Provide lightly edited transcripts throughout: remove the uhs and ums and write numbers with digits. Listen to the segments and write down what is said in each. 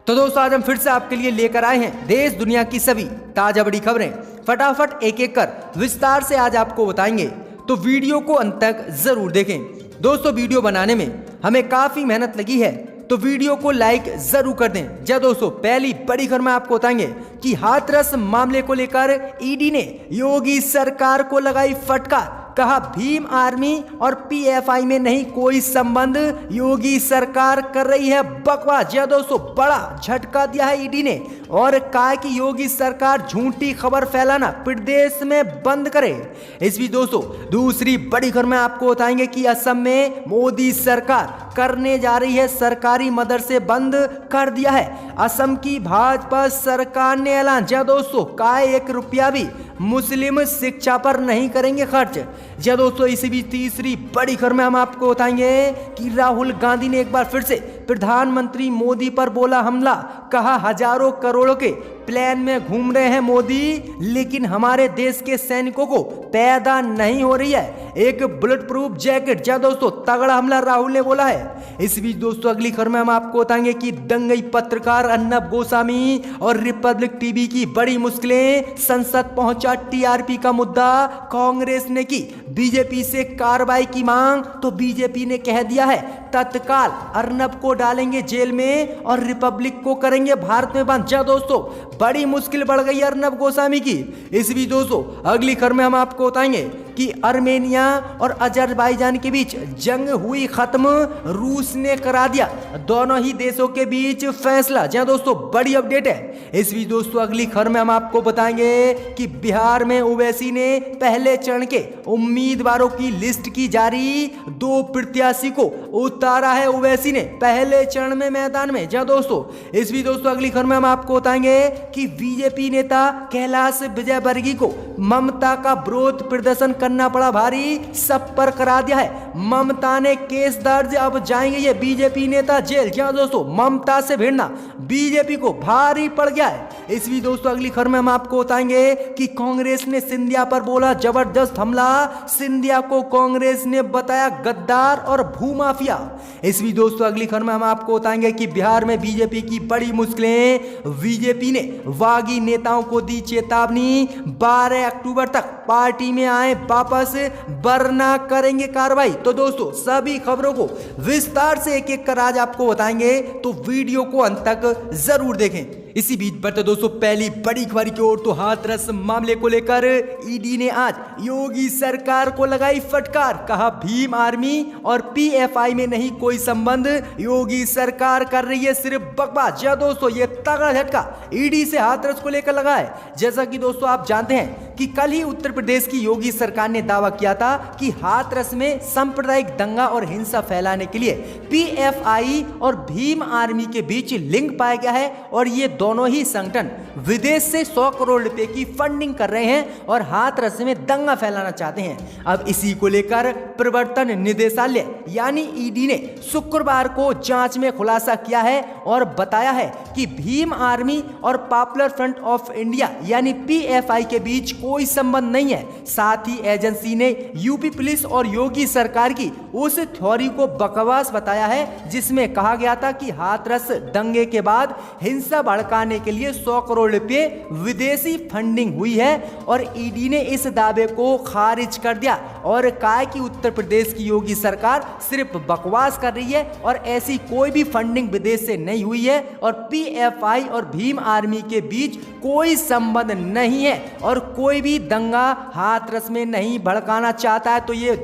तो दोस्तों आज हम फिर से आपके लिए लेकर आए हैं देश दुनिया की सभी ताजा बड़ी खबरें। फटाफट एक एक कर विस्तार से आज आपको बताएंगे, तो वीडियो को अंत तक जरूर देखें। दोस्तों वीडियो बनाने में हमें काफी मेहनत लगी है, तो वीडियो को लाइक जरूर कर दें। जय दोस्तों, पहली बड़ी खबर में आपको बताएंगे कि हाथरस मामले को लेकर ईडी ने योगी सरकार को लगाई फटकार। कहा भीम आर्मी और पीएफआई में नहीं कोई संबंध, योगी सरकार कर रही है बकवास। जी दोस्तों, बड़ा झटका दिया है ईडी ने और कहा कि योगी सरकार झूठी खबर फैलाना प्रदेश में बंद करे। इस बीच दोस्तों दूसरी बड़ी खबर में आपको बताएंगे कि असम में मोदी सरकार करने जा रही है सरकारी मदरसे बंद कर दिया है। असम की भाजपा सरकार ने ऐलान, जी दोस्तों, कहा 1 रुपया भी मुस्लिम शिक्षा पर नहीं करेंगे खर्च। जी दोस्तों, इसी बीच तीसरी बड़ी खबर में हम आपको बताएंगे कि राहुल गांधी ने एक बार फिर से प्रधानमंत्री मोदी पर बोला हमला। कहा हजारों करोड़ों के प्लेन में घूम रहे हैं मोदी, लेकिन हमारे देश के सैनिकों को पैदा नहीं हो रही है एक बुलेट प्रूफ जैकेट। जी दोस्तों, तगड़ा हमला राहुल ने बोला है। इस बीच दोस्तों अगली खबर में हम आपको बताएंगे कि दंगई पत्रकार अर्नब गोस्वामी और रिपब्लिक टीवी की बड़ी मुश्किलें, संसद पहुंचा टीआरपी का मुद्दा, कांग्रेस ने की बीजेपी से कार्रवाई की मांग, तो बीजेपी ने कह दिया है तत्काल अर्नब को डालेंगे जेल में और रिपब्लिक को करेंगे भारत में बंद। जी दोस्तों, बड़ी मुश्किल बढ़ गई अर्नब गोस्वामी की। इस बीच दोस्तों अगली खबर में हम आपको बताएंगे कि आर्मेनिया और अजरबैजान के बीच जंग हुई खत्म, रूस ने करा दिया दोनों ही देशों के बीच फैसला। जी दोस्तों, बड़ी अपडेट है। इस बीच दोस्तों अगली खबर में हम आपको बताएंगे कि बिहार में ओवैसी ने पहले चरण के उम्मीदवारों की लिस्ट की जारी, 2 प्रत्याशी को उतारा है ओवैसी ने पहले चरण में मैदान में। जी दोस्तों, इस बीच दोस्तों अगली खबर में हम आपको बताएंगे कि बीजेपी नेता कैलाश विजयवर्गीय को ममता का विरोध प्रदर्शन करना पड़ा भारी, सब पर करा दिया है ममता ने केस दर्ज, अब जाएंगे ये बीजेपी नेता जेल। जी दोस्तों, ममता से भिड़ना बीजेपी को भारी पड़ गया है। इस बीच दोस्तों अगली खबर में हम आपको बताएंगे कि कांग्रेस ने सिंधिया पर बोला जबरदस्त हमला, सिंधिया को कांग्रेस ने बताया गद्दार और भूमाफिया। इस बीच दोस्तों अगली खबर में हम आपको बताएंगे कि बिहार में बीजेपी की बड़ी मुश्किलें, बीजेपी ने बागी नेताओं को दी चेतावनी, 12 अक्टूबर तक पार्टी में आए वापस वरना करेंगे कार्रवाई। तो दोस्तों सभी खबरों को विस्तार से एक एक कर आज आपको बताएंगे, तो वीडियो को अंत तक जरूर देखें। इसी बीच बढ़ते दोस्तों पहली बड़ी खबर की ओर, तो हाथरस मामले को लेकर ईडी ने आज योगी सरकार को लगाई फटकार। कहा भीम आर्मी और पीएफआई में नहीं कोई संबंध, योगी सरकार कर रही है सिर्फ बकवास। जी दोस्तों, ये तगड़ा झटका ईडी से हाथरस को लेकर लगा है। जैसा कि दोस्तों आप जानते हैं कि कल ही उत्तर प्रदेश की योगी सरकार ने दावा किया था कि हाथरस में सांप्रदायिक दंगा और हिंसा फैलाने के लिए पीएफआई और भीम आर्मी के बीच लिंक पाया गया है और ये दोनों ही संगठन विदेश से 100 करोड़ रुपए की फंडिंग कर रहे हैं और हाथरस में दंगा फैलाना चाहते हैं। अब इसी को लेकर प्रवर्तन निदेशालय यानी ईडी ने शुक्रवार को जांच में खुलासा किया है और बताया है कि भीम आर्मी और पॉपुलर फ्रंट ऑफ इंडिया यानी पीएफआई के बीच कोई संबंध नहीं है। साथ ही एजेंसी ने यूपी पुलिस और योगी सरकार की उस थ्योरी को बकवास बताया है जिसमें कहा गया था कि हाथरस दंगे के बाद हिंसा भड़काने के लिए 100 करोड़ रुपए विदेशी फंडिंग हुई है और ईडी ने इस दावे को खारिज कर दिया और कहा कि उत्तर प्रदेश की योगी सरकार सिर्फ बकवास कर रही है और ऐसी कोई भी फंडिंग विदेश से नहीं हुई है और पीएफआई और भीम आर्मी के बीच कोई संबंध नहीं है और कोई भी दंगा हाथरस में नहीं भड़काना चाहता है। तो ये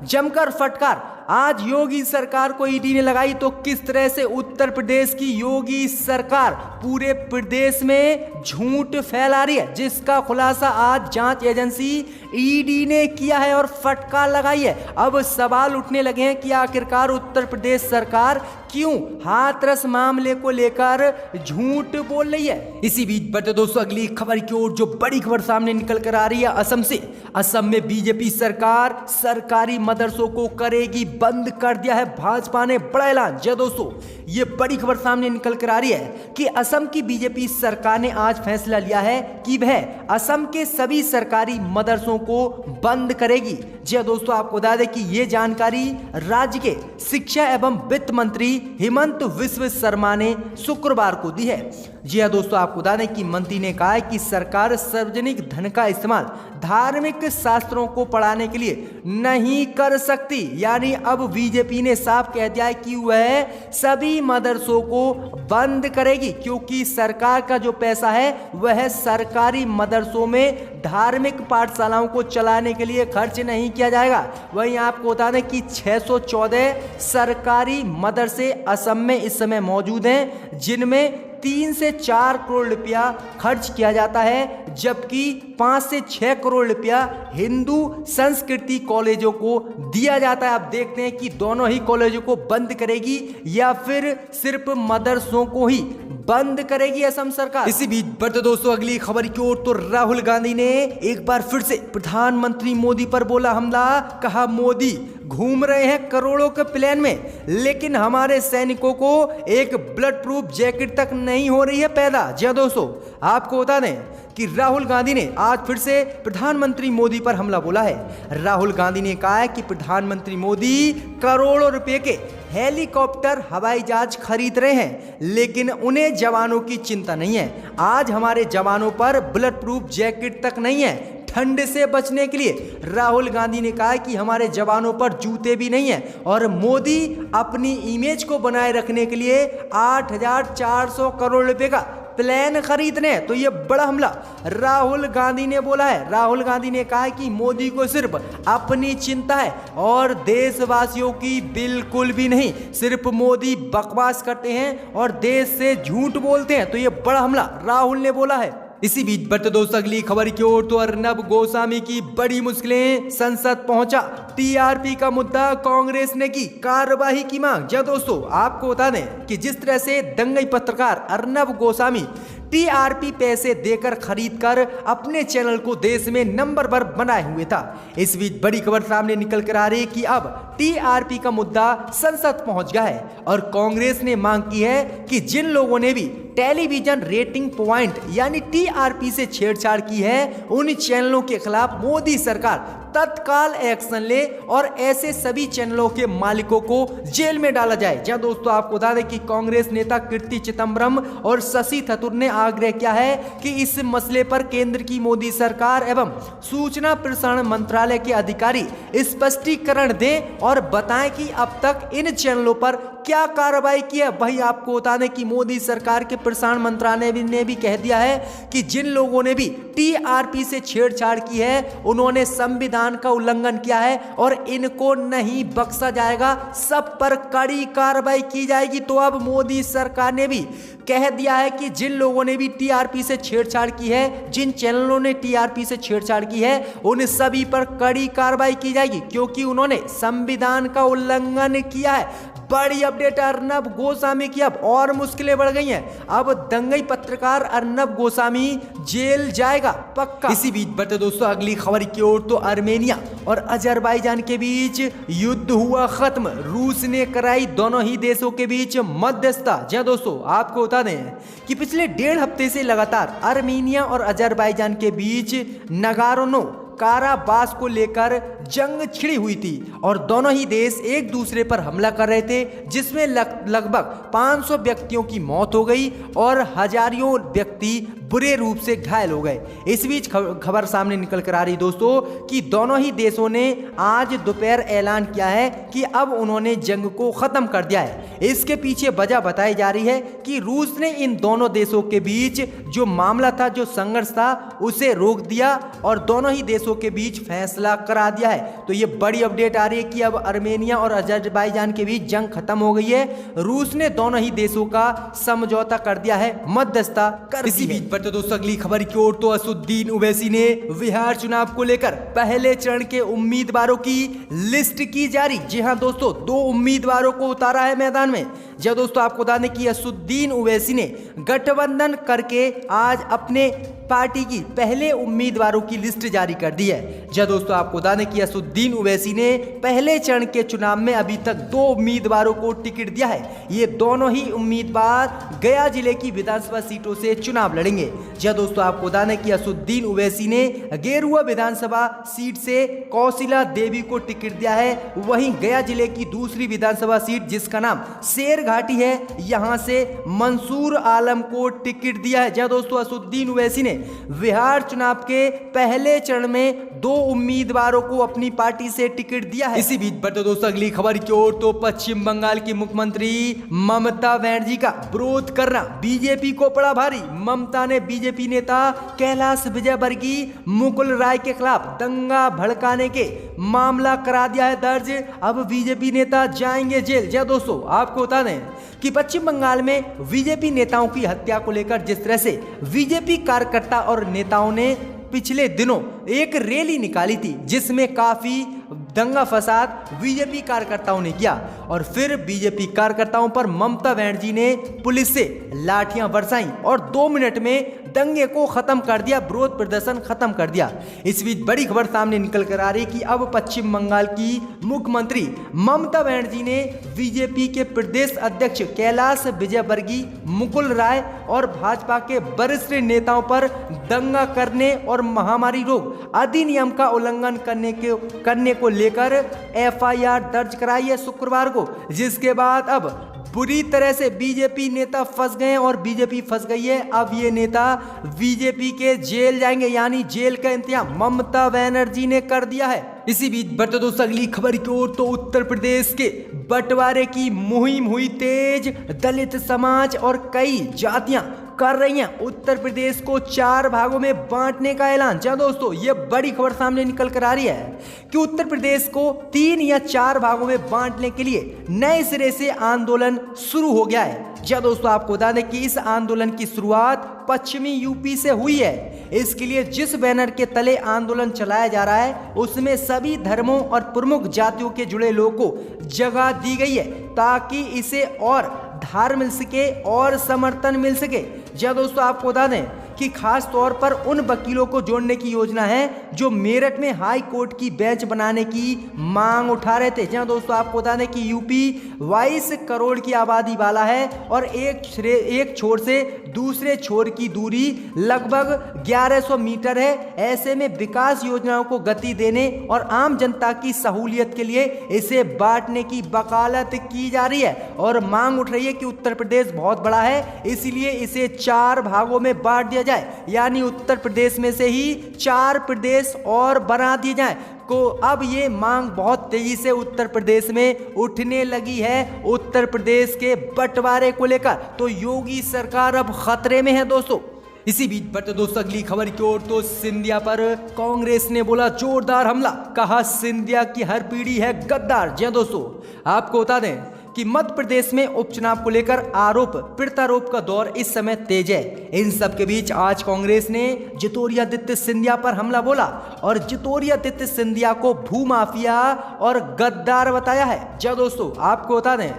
जमकर फटकार आज योगी सरकार को ईडी ने लगाई। तो किस तरह से उत्तर प्रदेश की योगी सरकार पूरे प्रदेश में झूठ फैला रही है, जिसका खुलासा आज जांच एजेंसी ईडी ने किया है और फटकार लगाई है। अब सवाल उठने लगे हैं कि आखिरकार उत्तर प्रदेश सरकार क्यों हाथरस मामले को लेकर झूठ बोल रही है। इसी बीच बढ़ते दोस्तों अगली खबर की ओर, जो बड़ी खबर सामने निकल कर आ रही है असम से। असम में बीजेपी सरकार सरकारी मदरसों को करेगी बंद, कर दिया है भाजपा ने बड़ा ऐलान। जी दोस्तों, ये बड़ी खबर सामने निकल कर आ रही है कि असम की बीजेपी सरकार ने आज फैसला लिया है कि वह असम के सभी सरकारी मदरसों को बंद करेगी। जी दोस्तों, आपको बता दें कि ये जानकारी राज्य के शिक्षा एवं वित्त मंत्री हिमंत विश्व शर्मा ने शुक्रवार को दी है। जी हाँ दोस्तों, आपको बता दें कि मंत्री ने कहा है कि सरकार सार्वजनिक धन का इस्तेमाल धार्मिक शास्त्रों को पढ़ाने के लिए नहीं कर सकती। यानी अब बीजेपी ने साफ कह दिया है कि वह सभी मदरसों को बंद करेगी, क्योंकि सरकार का जो पैसा है वह सरकारी मदरसों में धार्मिक पाठशालाओं को चलाने के लिए खर्च नहीं किया जाएगा। वहीं आपको बता दें कि 614 सरकारी मदरसे असम में इस समय मौजूद हैं, जिनमें 3 से 4 करोड़ रुपया खर्च किया जाता है, जबकि 5 से 6 करोड़ रुपया हिंदू संस्कृति कॉलेजों को दिया जाता है। अब देखते हैं कि दोनों ही कॉलेजों को बंद करेगी या फिर सिर्फ मदरसों को ही बंद करेगी असम सरकार। इसी बीच बढ़ते दोस्तों अगली खबर की ओर, तो राहुल गांधी ने एक बार फिर से प्रधानमंत्री मोदी पर बोला हमला। कहा मोदी घूम रहे हैं करोड़ों के प्लेन में, लेकिन हमारे सैनिकों को एक बुलेट प्रूफ जैकेट तक नहीं हो रही है पैदा। जी दोस्तों, आपको बता दें कि राहुल गांधी ने आज फिर से प्रधानमंत्री मोदी पर हमला बोला है। राहुल गांधी ने कहा है कि प्रधानमंत्री मोदी करोड़ों रुपए के हेलीकॉप्टर हवाई जहाज खरीद रहे हैं, लेकिन उन्हें जवानों की चिंता नहीं है। आज हमारे जवानों पर बुलेट प्रूफ जैकेट तक नहीं है ठंड से बचने के लिए। राहुल गांधी ने कहा कि हमारे जवानों पर जूते भी नहीं है, और मोदी अपनी इमेज को बनाए रखने के लिए 8,400 करोड़ रुपए का प्लान खरीदने हैं। तो ये बड़ा हमला राहुल गांधी ने बोला है। राहुल गांधी ने कहा कि मोदी को सिर्फ अपनी चिंता है और देशवासियों की बिल्कुल भी नहीं। सिर्फ मोदी बकवास करते हैं और देश से झूठ बोलते हैं। तो ये बड़ा हमला राहुल ने बोला है। इसी बीच बढ़ते दोस्तों अगली खबर की ओर, तो अर्नब गोस्वामी की बड़ी मुश्किलें, संसद पहुंचा टीआरपी का मुद्दा, कांग्रेस ने की कार्रवाई की मांग। जी दोस्तों, आपको बता दें कि जिस तरह से दंगई पत्रकार अर्नब गोस्वामी टीआरपी पैसे देकर खरीदकर अपने चैनल को देश में नंबर 1 बनाए हुए था, इस बीच बड़ी खबर सामने निकल कर आ रही है कि अब टीआरपी का मुद्दा संसद पहुंच गया है और कांग्रेस ने मांग की है कि जिन लोगों ने भी टेलीविजन रेटिंग पॉइंट यानी टीआरपी से छेड़छाड़ की है, उन चैनलों के खिलाफ मोदी सरकार तत्काल एक्शन ले और ऐसे सभी चैनलों के मालिकों को जेल में डाला जाए। जहां दोस्तों आपको बता दें कि कांग्रेस नेता कीर्ति चिदम्बरम और शशि थरूर ने आग्रह किया है कि इस मसले पर केंद्र की मोदी सरकार एवं सूचना प्रसारण मंत्रालय के अधिकारी स्पष्टीकरण दें और बताएं कि अब तक इन चैनलों पर क्या कार्रवाई की है। वही आपको बता दें कि मोदी सरकार के प्रसारण मंत्रालय ने भी कह दिया है कि जिन लोगों ने भी टीआरपी से छेड़छाड़ की है, उन्होंने संविधान का उल्लंघन किया है और इनको नहीं बख्शा जाएगा, सब पर कड़ी कार्रवाई की जाएगी। तो अब मोदी सरकार ने भी कह दिया है कि जिन लोगों ने भी टीआरपी से छेड़छाड़ की है, जिन चैनलों ने टीआरपी से छेड़छाड़ की है, उन सभी पर कड़ी कार्रवाई की जाएगी, क्योंकि उन्होंने संविधान का उल्लंघन किया है। बड़ी अपडेट अर्नब गोस्वामी की अब और मुश्किलें बढ़ गई हैं। अब दंगई पत्रकार अर्नब गोस्वामी जेल जाएगा पक्का। इसी बीच बढ़ते दोस्तों अगली खबर की ओर, तो आर्मेनिया और अजरबैजान के बीच युद्ध हुआ खत्म, रूस ने कराई दोनों ही देशों के बीच मध्यस्थता। जी दोस्तों, आपको बता दें कि पिछले 1.5 हफ्ते से लगातार आर्मेनिया और अजरबैजान के बीच नगारोनो काराबास को लेकर जंग छिड़ी हुई थी और दोनों ही देश एक दूसरे पर हमला कर रहे थे, जिसमें लगभग 500 व्यक्तियों की मौत हो गई और हजारों व्यक्ति बुरे रूप से घायल हो गए। इस बीच खबर सामने निकल कर आ रही दोस्तों कि दोनों ही देशों ने आज दोपहर ऐलान किया है कि अब उन्होंने जंग को खत्म कर दिया है। इसके पीछे वजह बताई जा रही है कि रूस ने इन दोनों देशों के बीच जो मामला था, जो संघर्ष था, उसे रोक दिया और दोनों ही देशों के बीच फैसला करा दिया है। तो ये बड़ी अपडेट आ रही है कि अब आर्मेनिया और अजरबैजान के बीच जंग खत्म हो गई है। रूस ने दोनों ही देशों का समझौता कर दिया है, मध्यस्थता कर दी है। तो दोस्तों अगली खबर की ओर, तो असदुद्दीन ओवैसी ने बिहार चुनाव को लेकर पहले चरण के उम्मीदवारों की लिस्ट की जारी। जी हां दोस्तों, 2 उम्मीदवारों को उतारा है मैदान में। जी दोस्तों, आपको बता दें कि असदुद्दीन ओवैसी ने गठबंधन करके आज अपने पार्टी की पहले उम्मीदवारों की लिस्ट जारी कर दी है। जी दोस्तों, आपको बता दें कि असदुद्दीन ओवैसी ने पहले चरण के चुनाव में अभी तक 2 उम्मीदवारों को टिकट दिया है। ये दोनों ही उम्मीदवार गया जिले की विधानसभा सीटों से चुनाव लड़ेंगे। जी दोस्तों, आपको बता दें कि असदुद्दीन ओवैसी ने गेरुआ विधानसभा सीट से कौशिला देवी को टिकट दिया है। वहीं गया जिले की दूसरी विधानसभा सीट जिसका नाम शेर घाटी है, यहां से मंसूर आलम को टिकट दिया है। जी दोस्तों, असदुद्दीन ओवैसी ने बिहार चुनाव के पहले चरण में 2 उम्मीदवारों को अपनी पार्टी से टिकट दिया है। इसी बीच बढ़ते दोस्तों अगली खबर की ओर, तो पश्चिम बंगाल की मुख्यमंत्री ममता बनर्जी का विरोध करना बीजेपी को पड़ा भारी। ममता ने बीजेपी नेता कैलाश विजयवर्गीय मुकुल राय के खिलाफ दंगा भड़काने के मामला करा दिया है दर्ज। अब बीजेपी नेता जाएंगे जेल। जी दोस्तों, आपको बता दें कि पश्चिम बंगाल में बीजेपी नेताओं की हत्या को लेकर जिस तरह से बीजेपी कार्यकर्ता और नेताओं ने पिछले दिनों एक रैली निकाली थी, जिसमें काफी दंगा फसाद बीजेपी कार्यकर्ताओं ने किया और फिर बीजेपी कार्यकर्ताओं पर ममता बनर्जी ने पुलिस से लाठियां बरसाई और 2 मिनट में दंगे को खत्म कर दिया, विरोध प्रदर्शन खत्म कर दिया। इस बीच बड़ी खबर सामने निकल कर आ रही कि अब पश्चिम बंगाल की मुख्यमंत्री ममता बनर्जी ने बीजेपी के प्रदेश अध्यक्ष कैलाश विजयवर्गीय, मुकुल राय और भाजपा के वरिष्ठ नेताओं पर दंगा करने और महामारी रोग अधिनियम का उल्लंघन करने को लेकर एफआईआर दर्ज कराई है शुक्रवार को, जिसके बाद अब बुरी तरह से बीजेपी नेता फंस गए और बीजेपी फंस गई है। अब ये नेता बीजेपी के जेल जाएंगे, यानी जेल का इंतजाम ममता बनर्जी ने कर दिया है। इसी बीच बढ़ते दोस्तों अगली खबर की ओर, तो उत्तर प्रदेश के बंटवारे की मुहिम हुई तेज। दलित समाज और कई जातियां कर रही हैं उत्तर प्रदेश को 4 भागों में बांटने का ऐलान। जी दोस्तों, ये बड़ी खबर सामने निकल कर आ रही है कि उत्तर प्रदेश को 3 या 4 भागों में बांटने के लिए नए सिरे से आंदोलन शुरू हो गया है। जी दोस्तों, आपको बता दें कि इस आंदोलन की शुरुआत पश्चिमी यूपी से हुई है। इसके लिए जिस बैनर के तले आंदोलन चलाया जा रहा है उसमें सभी धर्मों और प्रमुख जातियों के जुड़े लोगों को जगह दी गई है ताकि इसे और धार मिल सके और समर्थन मिल सके। जी दोस्तों, आपको बता दें कि खास तौर पर उन वकीलों को जोड़ने की योजना है जो मेरठ में हाई कोर्ट की बेंच बनाने की मांग उठा रहे थे। जी दोस्तों, आपको बता दें कि यूपी 22 करोड़ की आबादी वाला है और एक छोर से दूसरे छोर की दूरी लगभग 1100 मीटर है। ऐसे में विकास योजनाओं को गति देने और आम जनता की सहूलियत के लिए इसे बांटने की वकालत की जा रही है और मांग उठ रही है कि उत्तर प्रदेश बहुत बड़ा है, इसलिए इसे 4 भागों में बांट दिया जाए, यानी उत्तर प्रदेश में से ही 4 प्रदेश और बना दिए जाएं। को अब ये मांग बहुत तेजी से उत्तर प्रदेश में उठने लगी है उत्तर प्रदेश के बंटवारे को लेकर। तो योगी सरकार अब खतरे में है दोस्तों। इसी बीच बढ़ते दोस्तों अगली खबर की ओर, तो सिंधिया पर कांग्रेस ने बोला जोरदार हमला, कहा सिंधिया की हर पीढ़ी है गद्दार। जी दोस्तों, आपको बता दें कि मध्य प्रदेश में उपचुनाव को लेकर आरोप प्रत्यारोप का दौर इस समय तेज है। इन सब के बीच आज कांग्रेस ने ज्योतिरादित्य सिंधिया पर हमला बोला और ज्योतिरादित्य सिंधिया को भूमाफिया और गद्दार बताया है। जी दोस्तों, आपको बता दें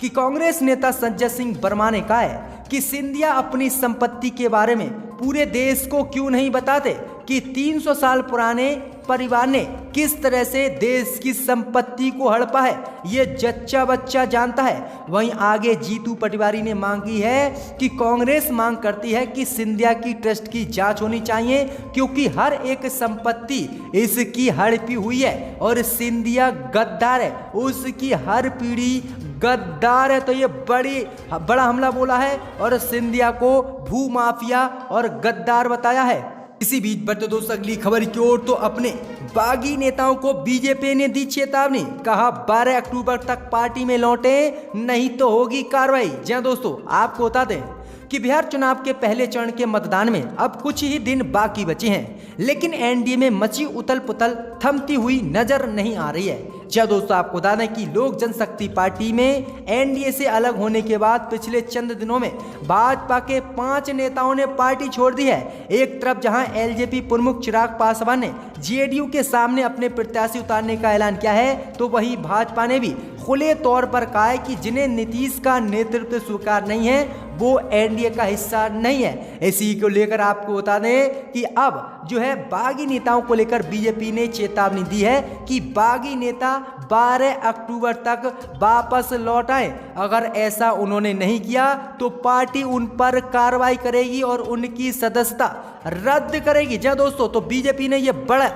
कि कांग्रेस नेता संजय सिंह वर्मा ने कहा है कि सिंधिया अपनी संपत्ति के बारे में पूरे देश को क्यों नहीं बताते कि 300 साल पुराने परिवार ने किस तरह से देश की संपत्ति को हड़पा है, ये जच्चा बच्चा जानता है। वहीं आगे जीतू पटवारी ने मांगी है कि कांग्रेस मांग करती है कि सिंधिया की ट्रस्ट की जांच होनी चाहिए क्योंकि हर एक संपत्ति इसकी हड़पी हुई है और सिंधिया गद्दार है, उसकी हर पीढ़ी गद्दार है। तो ये बड़ा हमला बोला है और सिंधिया को भूमाफिया और गद्दार बताया है। इसी बीच बढ़ते दोस्तों अगली खबर की ओर, तो अपने बागी नेताओं को बीजेपी ने दी चेतावनी, कहा 12 अक्टूबर तक पार्टी में लौटे नहीं तो होगी कार्रवाई। जी दोस्तों, आपको बता दें कि बिहार चुनाव के पहले चरण के मतदान में अब कुछ ही दिन बाकी बचे हैं, लेकिन एनडीए में मची उथल पुथल थमती हुई नजर नहीं आ रही है। जी दोस्तों, आपको बता दें कि लोक जनशक्ति पार्टी में एनडीए से अलग होने के बाद पिछले चंद दिनों में भाजपा के 5 नेताओं ने पार्टी छोड़ दी है। एक तरफ जहां एलजेपी प्रमुख चिराग पासवान ने जेडीयू के सामने अपने प्रत्याशी उतारने का ऐलान किया है, तो वहीं भाजपा ने भी खुले तौर पर कहा है कि जिन्हें नीतीश का नेतृत्व स्वीकार नहीं है वो एनडीए का हिस्सा नहीं है। इसी को लेकर आपको बता दें कि अब जो है बागी नेताओं को लेकर बीजेपी ने चेतावनी दी है कि बागी नेता 12 अक्टूबर तक वापस लौट आए। अगर ऐसा उन्होंने नहीं किया तो पार्टी उन पर कार्रवाई करेगी और उनकी सदस्यता रद्द करेगी। जी दोस्तों, तो बीजेपी ने यह बड़ा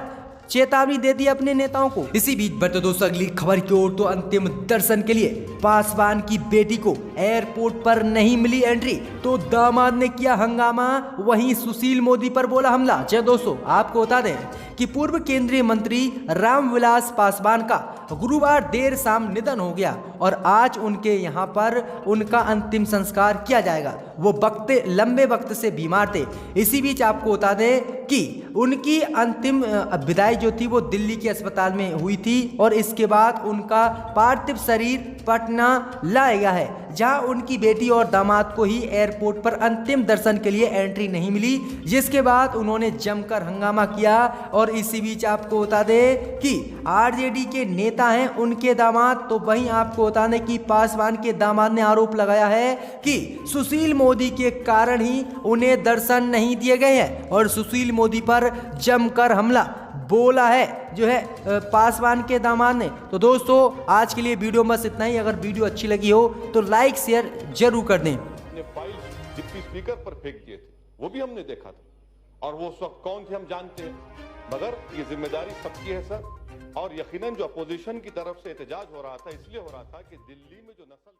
चेतावनी दे दी अपने नेताओं को। इसी बीच बढ़ते दोस्तों अगली खबर की ओर, तो अंतिम दर्शन के लिए पासवान की बेटी को एयरपोर्ट पर नहीं मिली एंट्री, तो दामाद ने किया हंगामा, वहीं सुशील मोदी पर बोला हमला। जय दोस्तों, आपको बता दें कि पूर्व केंद्रीय मंत्री रामविलास पासवान का गुरुवार देर शाम निधन हो गया और आज उनके यहाँ पर उनका अंतिम संस्कार किया जाएगा। वो लंबे वक्त से बीमार थे। इसी बीच आपको बता दें कि उनकी अंतिम विदाई जो थी वो दिल्ली के अस्पताल में हुई थी और इसके बाद उनका पार्थिव शरीर पटना लाया गया है, जहां उनकी बेटी और दामाद को ही एयरपोर्ट पर अंतिम दर्शन के लिए एंट्री नहीं मिली, जिसके बाद उन्होंने जमकर हंगामा किया। और इसी बीच आपको बता दें कि आरजेडी के नेता हैं उनके दामाद, तो वहीं आपको बता दें कि पासवान के दामाद ने आरोप लगाया है कि सुशील मोदी के कारण ही उन्हें दर्शन नहीं दिए गए हैं और सुशील मोदी पर जमकर हमला बोला है जो है पासवान के दामाद ने। तो दोस्तों आज के लिए वीडियो बस इतना ही। अगर वीडियो अच्छी लगी हो तो लाइक शेयर जरूर कर दें। फाइल डिप्टी स्पीकर पर फेंक दिए थे, वो भी हमने देखा था और वो सब कौन थे हम जानते हैं, मगर ये जिम्मेदारी सबकी है सर। और यकीनन जो अपोजिशन की तरफ से एहतजाज हो रहा था इसलिए हो रहा था कि दिल्ली में जो नस्ल